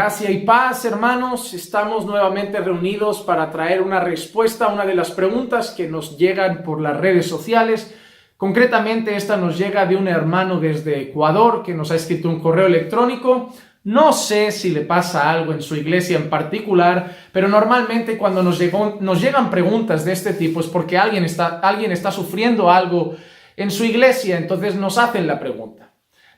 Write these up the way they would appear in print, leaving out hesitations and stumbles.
Gracia y paz, hermanos. Estamos nuevamente reunidos para traer una respuesta a una de las preguntas que nos llegan por las redes sociales. Concretamente, esta nos llega de un hermano desde Ecuador que nos ha escrito un correo electrónico. No sé si le pasa algo en su iglesia en particular, pero normalmente cuando nos llegan preguntas de este tipo es porque alguien está sufriendo algo en su iglesia, entonces nos hacen la pregunta.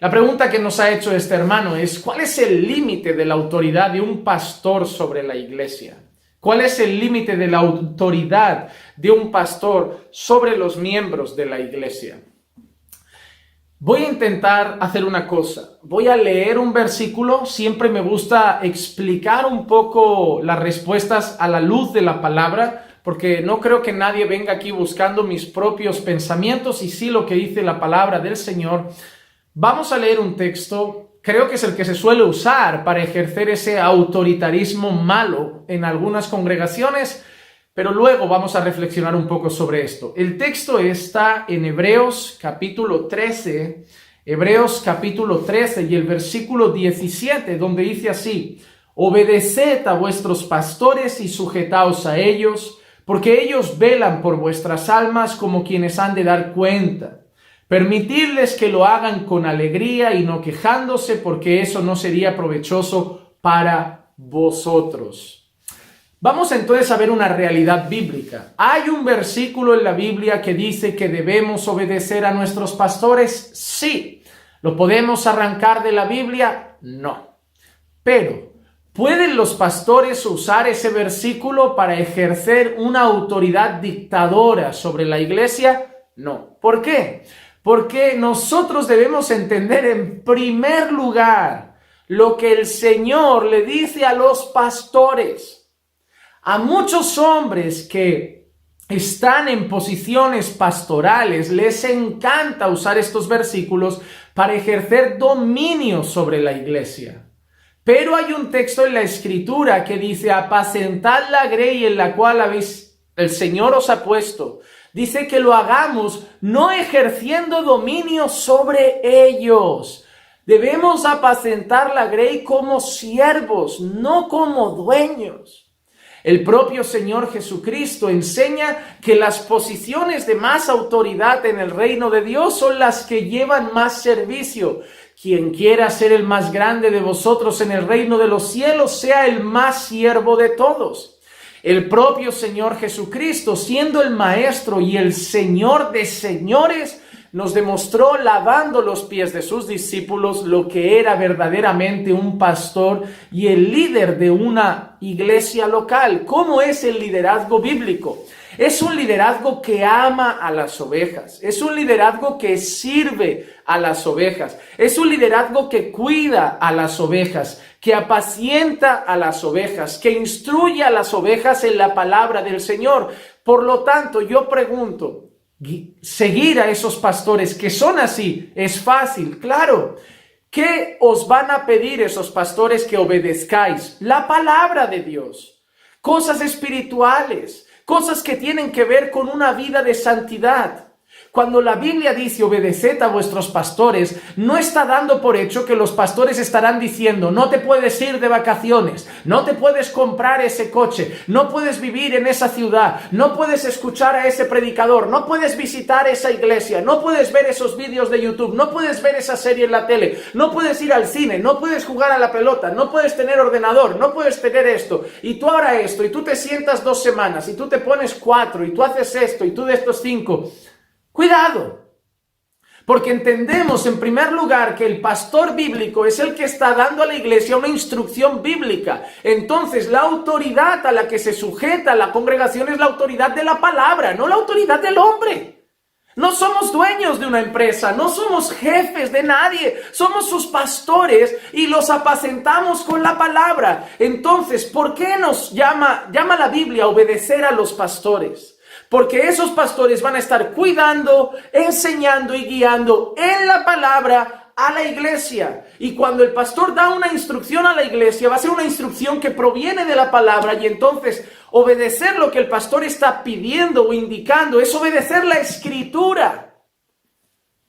La pregunta que nos ha hecho este hermano es: ¿cuál es el límite de la autoridad de un pastor sobre la iglesia? ¿Cuál es el límite de la autoridad de un pastor sobre los miembros de la iglesia? Voy a intentar hacer una cosa. Voy a leer un versículo. Siempre me gusta explicar un poco las respuestas a la luz de la palabra, porque no creo que nadie venga aquí buscando mis propios pensamientos, y sí lo que dice la palabra del Señor. Vamos a leer un texto, creo que es el que se suele usar para ejercer ese autoritarismo malo en algunas congregaciones, pero luego vamos a reflexionar un poco sobre esto. El texto está en Hebreos capítulo 13 y el versículo 17, donde dice así: obedeced a vuestros pastores y sujetaos a ellos, porque ellos velan por vuestras almas como quienes han de dar cuenta. Permitidles que lo hagan con alegría y no quejándose, porque eso no sería provechoso para vosotros. Vamos entonces a ver una realidad bíblica. ¿Hay un versículo en la Biblia que dice que debemos obedecer a nuestros pastores? Sí. ¿Lo podemos arrancar de la Biblia? No. Pero, ¿pueden los pastores usar ese versículo para ejercer una autoridad dictadora sobre la iglesia? No. ¿Por qué? Porque nosotros debemos entender en primer lugar lo que el Señor le dice a los pastores. A muchos hombres que están en posiciones pastorales les encanta usar estos versículos para ejercer dominio sobre la iglesia. Pero hay un texto en la Escritura que dice: apacentad la grey en la cual el Señor os ha puesto. Dice que lo hagamos no ejerciendo dominio sobre ellos. Debemos apacentar la grey como siervos, no como dueños. El propio Señor Jesucristo enseña que las posiciones de más autoridad en el reino de Dios son las que llevan más servicio. Quien quiera ser el más grande de vosotros en el reino de los cielos, sea el más siervo de todos. El propio Señor Jesucristo, siendo el Maestro y el Señor de señores, nos demostró lavando los pies de sus discípulos lo que era verdaderamente un pastor y el líder de una iglesia local. ¿Cómo es el liderazgo bíblico? Es un liderazgo que ama a las ovejas, es un liderazgo que sirve a las ovejas, es un liderazgo que cuida a las ovejas, que apacienta a las ovejas, que instruye a las ovejas en la palabra del Señor. Por lo tanto, yo pregunto, ¿seguir a esos pastores que son así es fácil? Claro. ¿Qué os van a pedir esos pastores que obedezcáis? La palabra de Dios, cosas espirituales, cosas que tienen que ver con una vida de santidad. Cuando la Biblia dice obedeced a vuestros pastores, no está dando por hecho que los pastores estarán diciendo: no te puedes ir de vacaciones, no te puedes comprar ese coche, no puedes vivir en esa ciudad, no puedes escuchar a ese predicador, no puedes visitar esa iglesia, no puedes ver esos vídeos de YouTube, no puedes ver esa serie en la tele, no puedes ir al cine, no puedes jugar a la pelota, no puedes tener ordenador, no puedes tener esto, y tú ahora esto, y tú te sientas 2 semanas, y tú te pones 4, y tú haces esto, y tú de estos 5. Cuidado, porque entendemos en primer lugar que el pastor bíblico es el que está dando a la iglesia una instrucción bíblica. Entonces, la autoridad a la que se sujeta la congregación es la autoridad de la palabra, no la autoridad del hombre. No somos dueños de una empresa, no somos jefes de nadie, somos sus pastores y los apacentamos con la palabra. Entonces, ¿por qué nos llama la Biblia a obedecer a los pastores? Porque esos pastores van a estar cuidando, enseñando y guiando en la palabra a la iglesia. Y cuando el pastor da una instrucción a la iglesia, va a ser una instrucción que proviene de la palabra, y entonces obedecer lo que el pastor está pidiendo o indicando es obedecer la Escritura.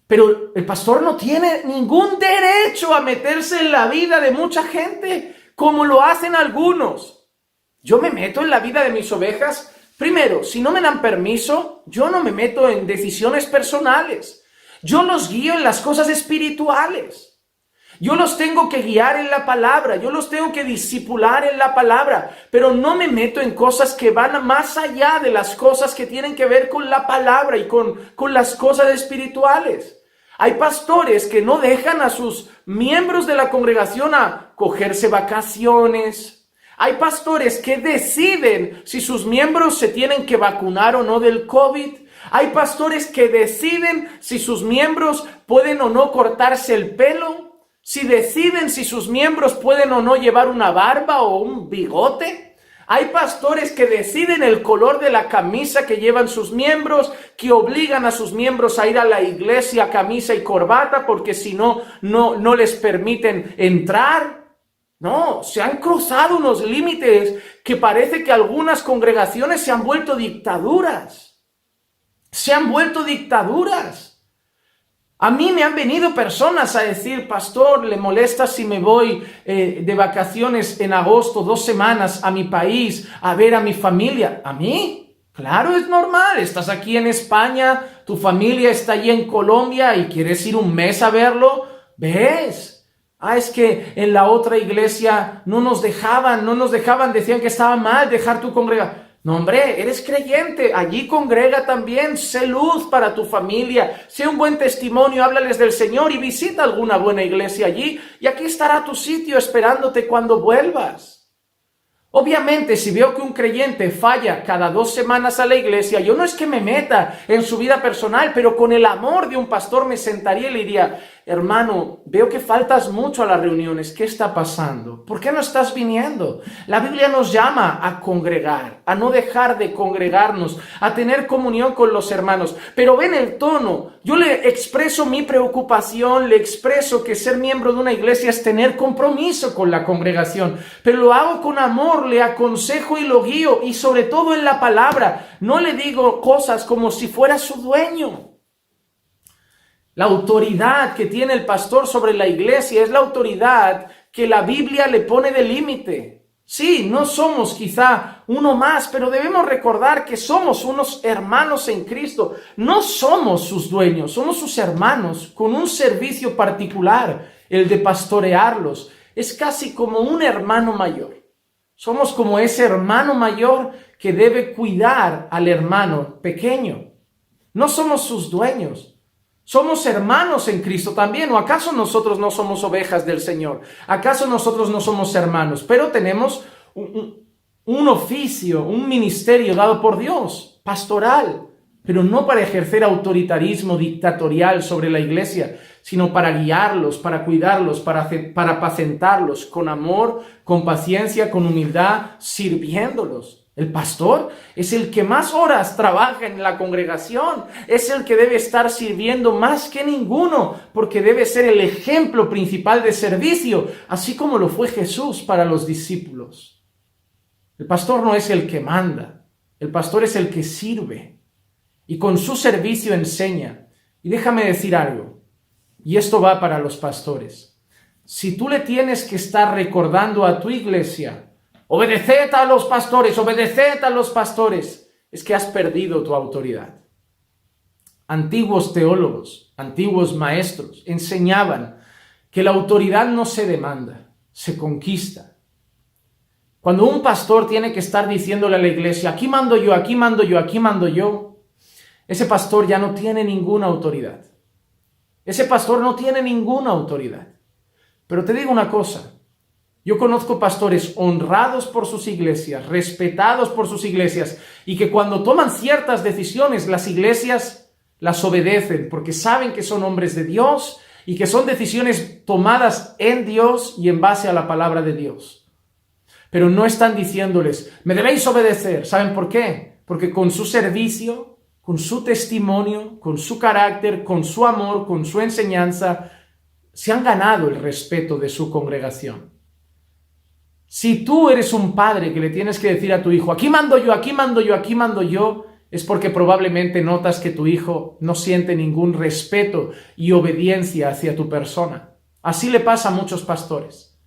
Pero el pastor no tiene ningún derecho a meterse en la vida de mucha gente. como lo hacen algunos. Yo me meto en la vida de mis ovejas. Primero, si no me dan permiso, yo no me meto en decisiones personales. Yo los guío en las cosas espirituales. Yo los tengo que guiar en la palabra, yo los tengo que discipular en la palabra, pero no me meto en cosas que van más allá de las cosas que tienen que ver con la palabra y con las cosas espirituales. Hay pastores que no dejan a sus miembros de la congregación a cogerse vacaciones. Hay pastores que deciden si sus miembros se tienen que vacunar o no del COVID. Hay pastores que deciden si sus miembros pueden o no cortarse el pelo. Si deciden si sus miembros pueden o no llevar una barba o un bigote. Hay pastores que deciden el color de la camisa que llevan sus miembros, que obligan a sus miembros a ir a la iglesia camisa y corbata porque si no, no les permiten entrar. No, se han cruzado unos límites que parece que algunas congregaciones se han vuelto dictaduras. Se han vuelto dictaduras. A mí me han venido personas a decir, pastor, ¿le molesta si me voy de vacaciones en agosto 2 semanas a mi país a ver a mi familia? ¿A mí? Claro, es normal. Estás aquí en España, tu familia está allí en Colombia y quieres ir un mes a verlo. ¿Ves? Es que en la otra iglesia no nos dejaban, decían que estaba mal dejar tu congregación. No, hombre, eres creyente, allí congrega también, sé luz para tu familia, sé un buen testimonio, háblales del Señor y visita alguna buena iglesia allí y aquí estará tu sitio esperándote cuando vuelvas. Obviamente, si veo que un creyente falla cada 2 semanas a la iglesia, yo no es que me meta en su vida personal, pero con el amor de un pastor me sentaría y le diría, hermano, veo que faltas mucho a las reuniones, ¿qué está pasando? ¿Por qué no estás viniendo? La Biblia nos llama a congregar, a no dejar de congregarnos, a tener comunión con los hermanos, pero ven el tono, yo le expreso mi preocupación, le expreso que ser miembro de una iglesia es tener compromiso con la congregación, pero lo hago con amor, le aconsejo y lo guío y sobre todo en la palabra, no le digo cosas como si fuera su dueño. La autoridad que tiene el pastor sobre la iglesia es la autoridad que la Biblia le pone de límite. Sí, no somos quizá uno más, pero debemos recordar que somos unos hermanos en Cristo. No somos sus dueños, somos sus hermanos con un servicio particular, el de pastorearlos. Es casi como un hermano mayor. Somos como ese hermano mayor que debe cuidar al hermano pequeño. No somos sus dueños. Somos hermanos en Cristo también. ¿O acaso nosotros no somos ovejas del Señor? ¿Acaso nosotros no somos hermanos? Pero tenemos un oficio, un ministerio dado por Dios, pastoral, pero no para ejercer autoritarismo dictatorial sobre la iglesia, sino para guiarlos, para cuidarlos, para apacentarlos con amor, con paciencia, con humildad, sirviéndolos. El pastor es el que más horas trabaja en la congregación, es el que debe estar sirviendo más que ninguno, porque debe ser el ejemplo principal de servicio, así como lo fue Jesús para los discípulos. El pastor no es el que manda, el pastor es el que sirve y con su servicio enseña. Y déjame decir algo, y esto va para los pastores. Si tú le tienes que estar recordando a tu iglesia, obedeced a los pastores, es que has perdido tu autoridad. Antiguos teólogos, antiguos maestros enseñaban que la autoridad no se demanda, se conquista. Cuando un pastor tiene que estar diciéndole a la iglesia, aquí mando yo, aquí mando yo, aquí mando yo, ese pastor ya no tiene ninguna autoridad. Ese pastor no tiene ninguna autoridad. Pero te digo una cosa, yo conozco pastores honrados por sus iglesias, respetados por sus iglesias, y que cuando toman ciertas decisiones, las iglesias las obedecen, porque saben que son hombres de Dios y que son decisiones tomadas en Dios y en base a la palabra de Dios. Pero no están diciéndoles, me debéis obedecer. ¿Saben por qué? Porque con su servicio, con su testimonio, con su carácter, con su amor, con su enseñanza, se han ganado el respeto de su congregación. Si tú eres un padre que le tienes que decir a tu hijo, aquí mando yo, aquí mando yo, aquí mando yo, es porque probablemente notas que tu hijo no siente ningún respeto y obediencia hacia tu persona. Así le pasa a muchos pastores.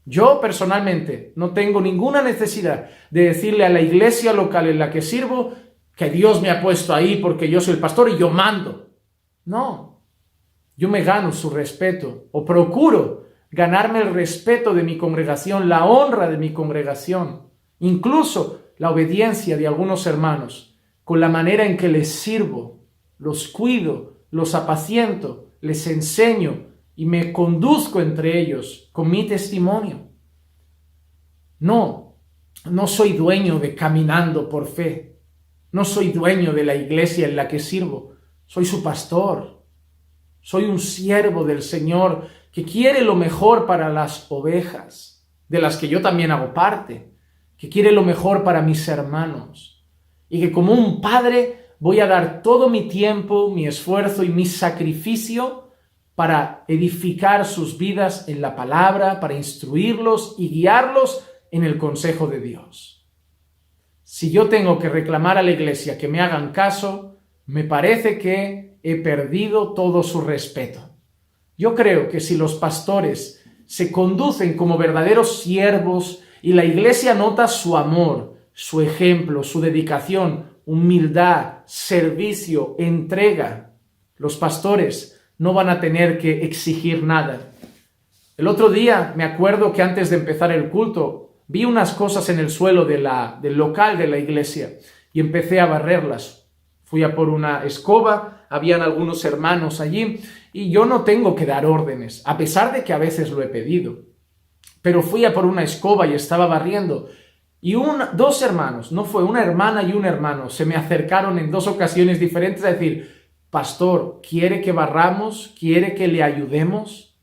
Yo personalmente no tengo ninguna necesidad de decirle a la iglesia local en la que sirvo que Dios me ha puesto ahí porque yo soy el pastor y yo mando. No, yo me gano su respeto o procuro ganarme el respeto de mi congregación, la honra de mi congregación, incluso la obediencia de algunos hermanos, con la manera en que les sirvo, los cuido, los apaciento, les enseño y me conduzco entre ellos con mi testimonio. No soy dueño de Caminando por Fe. No soy dueño de la iglesia en la que sirvo. Soy su pastor. Soy un siervo del Señor que quiere lo mejor para las ovejas, de las que yo también hago parte, que quiere lo mejor para mis hermanos, y que como un padre voy a dar todo mi tiempo, mi esfuerzo y mi sacrificio para edificar sus vidas en la palabra, para instruirlos y guiarlos en el consejo de Dios. Si yo tengo que reclamar a la iglesia que me hagan caso, me parece que he perdido todo su respeto. Yo creo que si los pastores se conducen como verdaderos siervos y la iglesia nota su amor, su ejemplo, su dedicación, humildad, servicio, entrega, los pastores no van a tener que exigir nada. El otro día me acuerdo que antes de empezar el culto vi unas cosas en el suelo del local de la iglesia y empecé a barrerlas. Fui a por una escoba, habían algunos hermanos allí y yo no tengo que dar órdenes, a pesar de que a veces lo he pedido. Pero fui a por una escoba y estaba barriendo y dos hermanos, no fue una hermana y un hermano, se me acercaron en dos ocasiones diferentes a decir: pastor, ¿quiere que barramos? ¿Quiere que le ayudemos?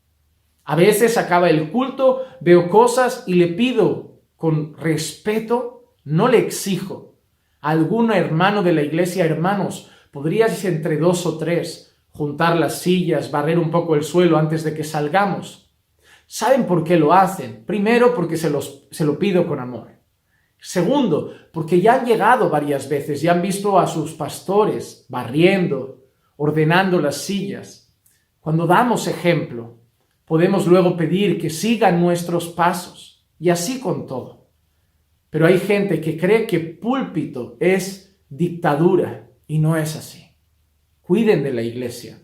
A veces acaba el culto, veo cosas y le pido con respeto, no le exijo. A algún hermano de la iglesia: hermanos, ¿podríais entre 2 o 3 juntar las sillas, barrer un poco el suelo antes de que salgamos? ¿Saben por qué lo hacen? Primero, porque se lo pido con amor. Segundo, porque ya han llegado varias veces y han visto a sus pastores barriendo, ordenando las sillas. Cuando damos ejemplo, podemos luego pedir que sigan nuestros pasos, y así con todo. Pero hay gente que cree que púlpito es dictadura, y no es así. Cuiden de la iglesia,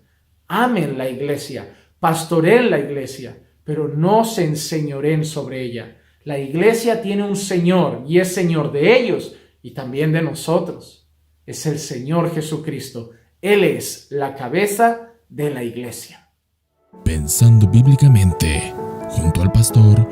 amen la iglesia, pastoreen la iglesia, pero no se enseñoreen sobre ella. La iglesia tiene un Señor y es Señor de ellos y también de nosotros. Es el Señor Jesucristo. Él es la cabeza de la iglesia. Pensando bíblicamente, junto al pastor